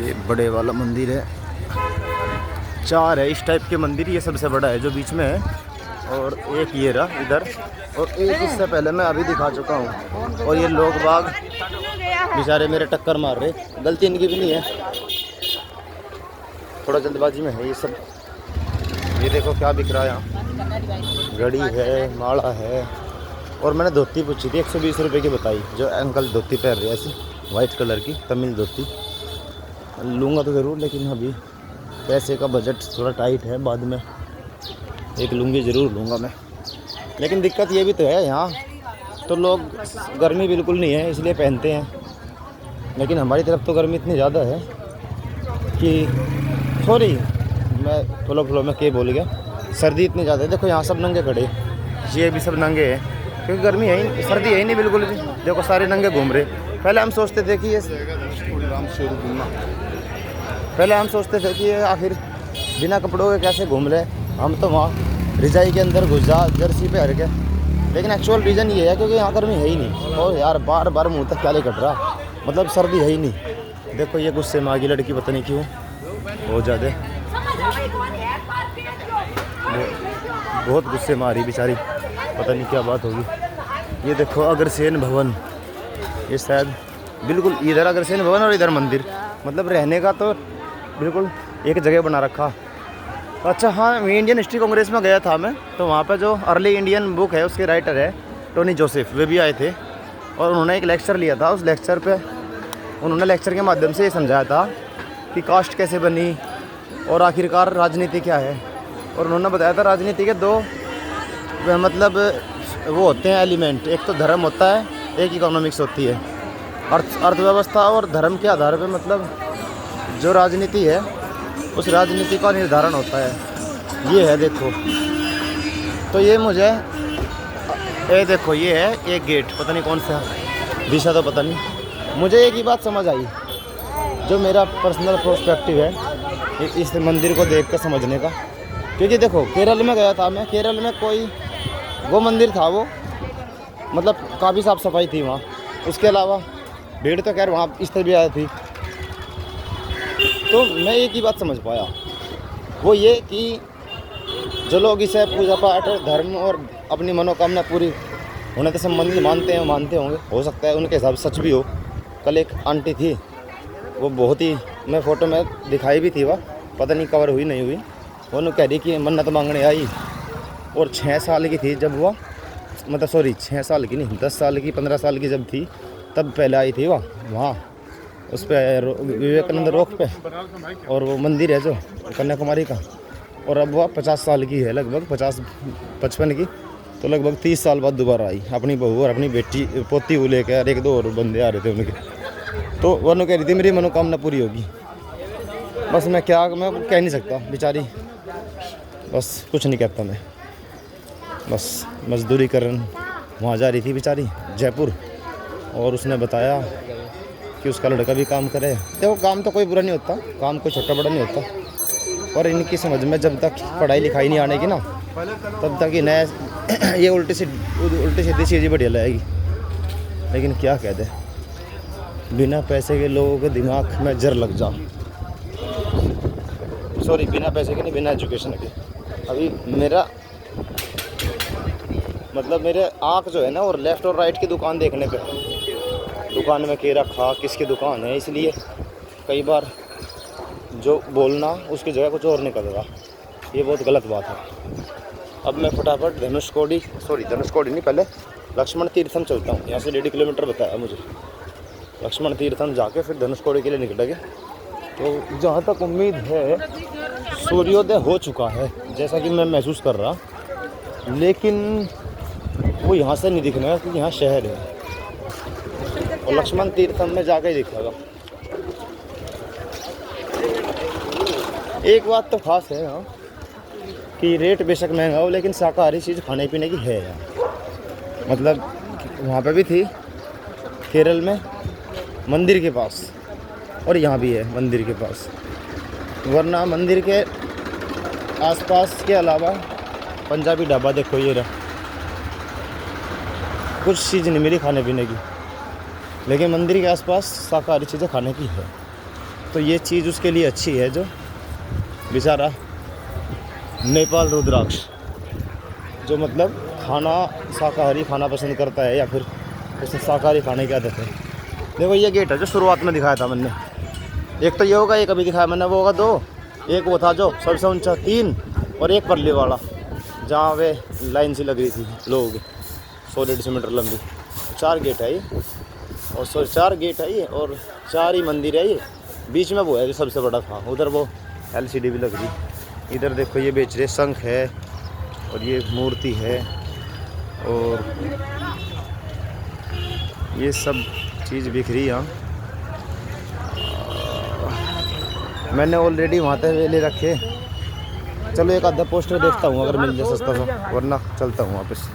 ये बड़े वाला मंदिर है, 4 है इस टाइप के मंदिर, ये सबसे बड़ा है जो बीच में है, और एक ये रहा इधर, और एक इससे पहले मैं अभी दिखा चुका हूँ। और ये लोग बाग बेचारे मेरे टक्कर मार रहे, गलती इनकी भी नहीं है, थोड़ा जल्दबाजी में है ये सब। ये देखो क्या बिक रहा है यहाँ, घड़ी है, माला है, और मैंने धोती पूछी थी 120 रुपये की बताई, जो अंकल धोती पहन रहे हैं ऐसी वाइट कलर की तमिल धोती। लूँगा तो ज़रूर, लेकिन अभी पैसे का बजट थोड़ा टाइट है, बाद में एक लुंगी ज़रूर लूँगा मैं। लेकिन दिक्कत ये भी तो है, यहाँ तो लोग गर्मी बिल्कुल नहीं है इसलिए पहनते हैं, लेकिन हमारी तरफ तो गर्मी इतनी ज़्यादा है कि सॉरी मैं फ्लो में क्या बोल गया, सर्दी इतनी ज़्यादा है। देखो यहाँ सब नंगे खड़े, ये भी सब नंगे हैं क्योंकि गर्मी है ही, सर्दी है ही नहीं बिल्कुल भी। देखो सारे नंगे घूम रहे। पहले हम सोचते थे कि ये आखिर बिना कपड़ों के कैसे घूम रहे, हम तो वहाँ रजाई के अंदर घुस जा जर्सी पे हर के। लेकिन एक्चुअल रीज़न ये है क्योंकि यहाँ गर्मी है ही नहीं। और यार बार बार मुँह तक क्या ले कट रहा, मतलब सर्दी है ही नहीं। देखो ये गुस्से में आ गई लड़की, पता नहीं क्यों, बहुत ज़्यादा बहुत गुस्से में आ रही बेचारी, पता नहीं क्या बात होगी। ये देखो अग्रसेन भवन, ये शायद बिल्कुल इधर अग्रसेन भवन और इधर मंदिर, मतलब रहने का तो बिल्कुल एक जगह बना रखा। अच्छा हाँ, इंडियन हिस्ट्री कांग्रेस में गया था मैं, तो वहाँ पे जो अर्ली इंडियन बुक है उसके राइटर है टोनी जोसेफ, वे भी आए थे और उन्होंने एक लेक्चर लिया था। उस लेक्चर पे उन्होंने लेक्चर के माध्यम से ये समझाया था कि कास्ट कैसे बनी और आखिरकार राजनीति क्या है। और उन्होंने बताया था राजनीति के 2 मतलब वो होते हैं एलिमेंट, एक तो धर्म होता है, एक इकोनॉमिक्स होती है, अर्थव्यवस्था। और धर्म के आधार पे मतलब जो राजनीति है उस राजनीति का निर्धारण होता है। ये है देखो, तो ये मुझे ये देखो ये है एक गेट, पता नहीं कौन सा दिशा तो पता नहीं। मुझे एक ही बात समझ आई, जो मेरा पर्सनल पर्सपेक्टिव है इस मंदिर को देख कर समझने का। क्योंकि देखो केरल में गया था मैं, केरल में कोई वो मंदिर था, वो मतलब काफ़ी साफ़ सफाई थी वहाँ। उसके अलावा भीड़ तो खैर वहाँ इस तरह भी आई थी। तो मैं एक ही बात समझ पाया, वो ये कि जो लोग इसे पूजा पाठ और धर्म और अपनी मनोकामना पूरी होने से संबंधित मानते होंगे, हो सकता है उनके हिसाब सच भी हो। कल एक आंटी थी, वो बहुत ही, मैं फ़ोटो में दिखाई भी थी, वह पता नहीं कवर हुई नहीं हुई। वो कह रही कि मन्नत मांगने आई, और 6 साल की थी जब वह, मतलब सॉरी 6 साल की नहीं, 10 साल की 15 साल की जब थी तब पहले आई थी वह वहाँ उस पर विवेकानंद रॉक पे, और वो मंदिर है जो कन्याकुमारी का। और अब वह 50 साल की है, लगभग 50-55 की, तो लगभग 30 साल बाद दोबारा आई अपनी बहू और अपनी बेटी पोती को लेकर। 1-2 और बंदे आ रहे थे उनके, तो वह कह रही थी मेरी मनोकामना पूरी होगी। बस मैं कह नहीं सकता बेचारी, बस कुछ नहीं कहता मैं। बस मजदूरी करन वहाँ जा रही थी बेचारी जयपुर, और उसने बताया कि उसका लड़का भी काम करे। देखो काम तो कोई बुरा नहीं होता, काम कोई छोटा बड़ा नहीं होता, पर इनकी समझ में जब तक पढ़ाई लिखाई नहीं आने की ना, तब तक ही नया ये उल्टी सीधी चीज़ें बढ़िया लाएगी। लेकिन क्या कह दे, बिना पैसे के लोगों के दिमाग में जर लग जा, सॉरी बिना पैसे के नहीं, बिना एजुकेशन के। अभी मेरा मतलब मेरे आँख जो है ना, और लेफ़्ट और राइट की दुकान देखने पे, दुकान में क्या रखा, किसकी दुकान है, इसलिए कई बार जो बोलना उसकी जगह कुछ और निकल रहा, ये बहुत गलत बात है। अब मैं फटाफट धनुषकोडी नहीं, पहले लक्ष्मण तीर्थम चलता हूँ। यहाँ से 1.5 किलोमीटर बताया मुझे, लक्ष्मण तीर्थम जाके फिर धनुषकोडी के लिए निकलेंगे। तो जहाँ तक उम्मीद है सूर्योदय हो चुका है जैसा कि मैं महसूस कर रहा, लेकिन वो यहाँ से नहीं दिखना है क्योंकि यहाँ शहर है, और लक्ष्मण तीर्थम में जाके ही दिखेगा। एक बात तो खास है यहाँ कि रेट बेशक महंगा हो, लेकिन शाकाहारी चीज़ खाने पीने की है यहाँ। मतलब वहाँ पे भी थी केरल में मंदिर के पास, और यहाँ भी है मंदिर के पास, वरना मंदिर के आसपास के अलावा पंजाबी ढाबा देखो ये रहा, कुछ चीज़ नहीं मिली खाने पीने की, लेकिन मंदिर के आसपास शाकाहारी चीज़ें खाने की है। तो ये चीज़ उसके लिए अच्छी है, जो बेचारा नेपाल रुद्राक्ष जो मतलब खाना शाकाहारी खाना पसंद करता है, या फिर उसे शाकाहारी खाने की आदत है। देखो ये गेट है जो शुरुआत में दिखाया था मैंने, एक तो ये होगा, एक अभी दिखाया मैंने वो होगा 2, एक वो था जो सबसे ऊंचा 3, और एक परली वाला जहाँ वे लाइन सी लग रही थी लोग 100-150 मीटर लंबी। 4 गेट है ये, और 4 गेट है ये, और 4 ही मंदिर है ये। बीच में वो है जो सबसे बड़ा था, उधर वो LCD भी लग रही। इधर देखो ये बेच रहे शंख है, और ये मूर्ति है, और ये सब चीज़ बिक रही है यहाँ। मैंने ऑलरेडी वहाँ पे ले रखे। चलो एक आधा पोस्टर देखता हूँ, अगर मिल जाए सस्ता सा, वरना चलता हूँ वापस।